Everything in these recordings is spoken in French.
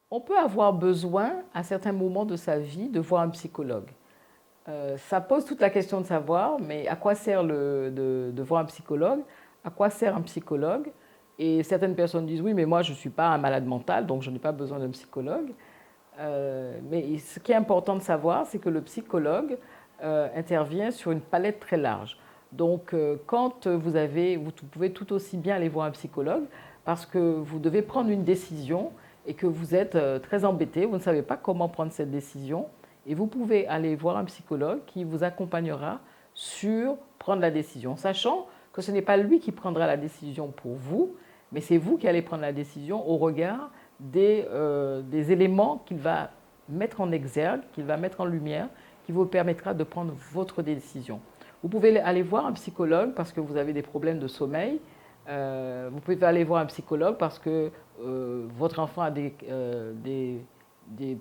On peut avoir besoin, à certains moments de sa vie, de voir un psychologue. Ça pose toute la question de savoir, mais à quoi sert de voir un psychologue? À quoi sert un psychologue? Et certaines personnes disent, oui, mais moi, je ne suis pas un malade mental, donc je n'ai pas besoin d'un psychologue. Mais ce qui est important de savoir, c'est que le psychologue intervient sur une palette très large. Donc, quand vous pouvez tout aussi bien aller voir un psychologue parce que vous devez prendre une décision et que vous êtes très embêté, vous ne savez pas comment prendre cette décision, et vous pouvez aller voir un psychologue qui vous accompagnera sur prendre la décision, sachant que ce n'est pas lui qui prendra la décision pour vous, mais c'est vous qui allez prendre la décision au regard des éléments qu'il va mettre en exergue, qu'il va mettre en lumière, qui vous permettra de prendre votre décision. Vous pouvez aller voir un psychologue parce que vous avez des problèmes de sommeil. Vous pouvez aller voir un psychologue parce que votre enfant a des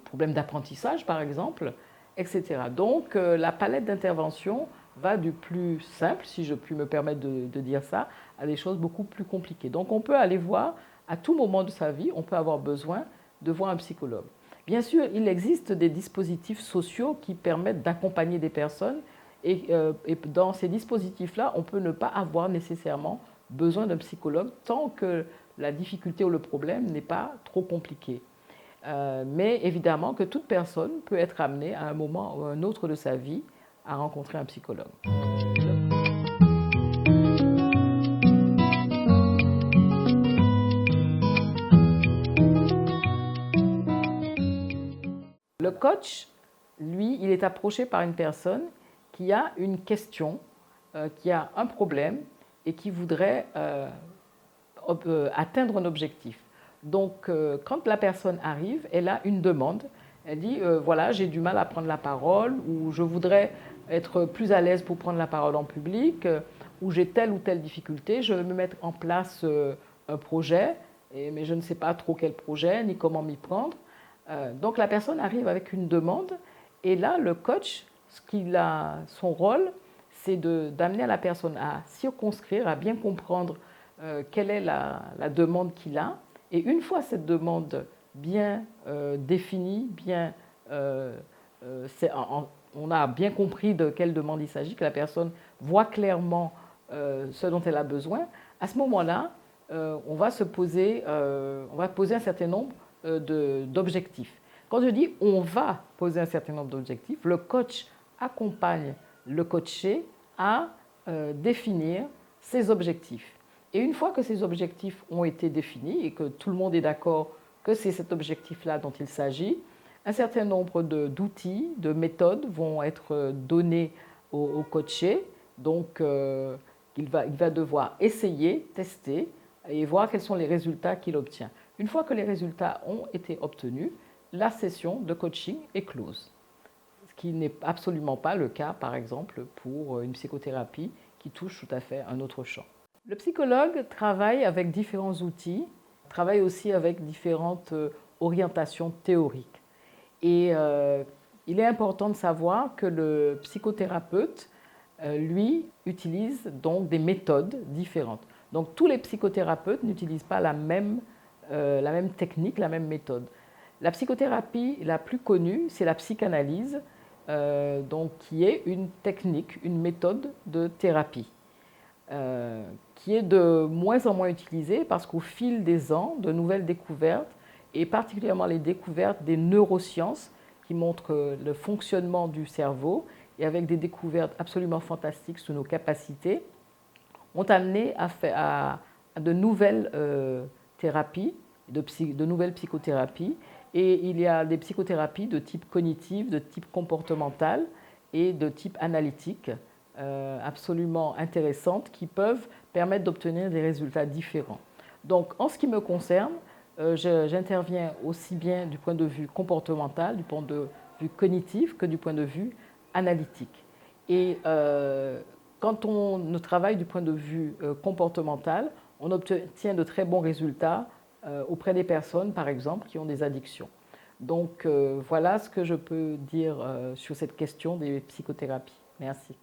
problèmes d'apprentissage, par exemple, etc. Donc, la palette d'intervention va du plus simple, si je puis me permettre de dire ça, à des choses beaucoup plus compliquées. Donc, on peut aller voir, à tout moment de sa vie, on peut avoir besoin de voir un psychologue. Bien sûr, il existe des dispositifs sociaux qui permettent d'accompagner des personnes et dans ces dispositifs-là, on peut ne pas avoir nécessairement besoin d'un psychologue tant que la difficulté ou le problème n'est pas trop compliqué. Mais évidemment que toute personne peut être amenée à un moment ou à un autre de sa vie à rencontrer un psychologue. Le coach, lui, il est approché par une personne qui a une question, qui a un problème et qui voudrait atteindre un objectif. Donc, quand la personne arrive, elle a une demande. Elle dit, voilà, j'ai du mal à prendre la parole, ou je voudrais être plus à l'aise pour prendre la parole en public, ou j'ai telle ou telle difficulté, je veux me mettre en place un projet, mais je ne sais pas trop quel projet, ni comment m'y prendre. Donc, la personne arrive avec une demande, et là, le coach, son rôle, c'est d'amener la personne à circonscrire, à bien comprendre quelle est la demande qu'il a. Et une fois cette demande bien définie, on a bien compris de quelle demande il s'agit, que la personne voit clairement ce dont elle a besoin, à ce moment-là, on va poser un certain nombre d'objectifs. Quand je dis on va poser un certain nombre d'objectifs, le coach accompagne le coaché à définir ses objectifs. Et une fois que ces objectifs ont été définis et que tout le monde est d'accord que c'est cet objectif-là dont il s'agit, un certain nombre d'outils, de méthodes vont être donnés au coaché. Donc, il va devoir essayer, tester et voir quels sont les résultats qu'il obtient. Une fois que les résultats ont été obtenus, la session de coaching est close. Ce qui n'est absolument pas le cas, par exemple, pour une psychothérapie qui touche tout à fait un autre champ. Le psychologue travaille avec différents outils, travaille aussi avec différentes orientations théoriques. Et il est important de savoir que le psychothérapeute, lui, utilise donc des méthodes différentes. Donc tous les psychothérapeutes n'utilisent pas la même technique, la même méthode. La psychothérapie la plus connue, c'est la psychanalyse, donc, qui est une technique, une méthode de thérapie. Qui est de moins en moins utilisée parce qu'au fil des ans, de nouvelles découvertes, et particulièrement les découvertes des neurosciences qui montrent le fonctionnement du cerveau, et avec des découvertes absolument fantastiques sur nos capacités, ont amené à de nouvelles thérapies, de nouvelles psychothérapies. Et il y a des psychothérapies de type cognitif, de type comportemental et de type analytique, absolument intéressantes qui peuvent permettre d'obtenir des résultats différents. Donc, en ce qui me concerne, j'interviens aussi bien du point de vue comportemental, du point de vue cognitif, que du point de vue analytique. Et quand on travaille du point de vue comportemental, on obtient de très bons résultats auprès des personnes, par exemple, qui ont des addictions. Donc, voilà ce que je peux dire sur cette question des psychothérapies. Merci.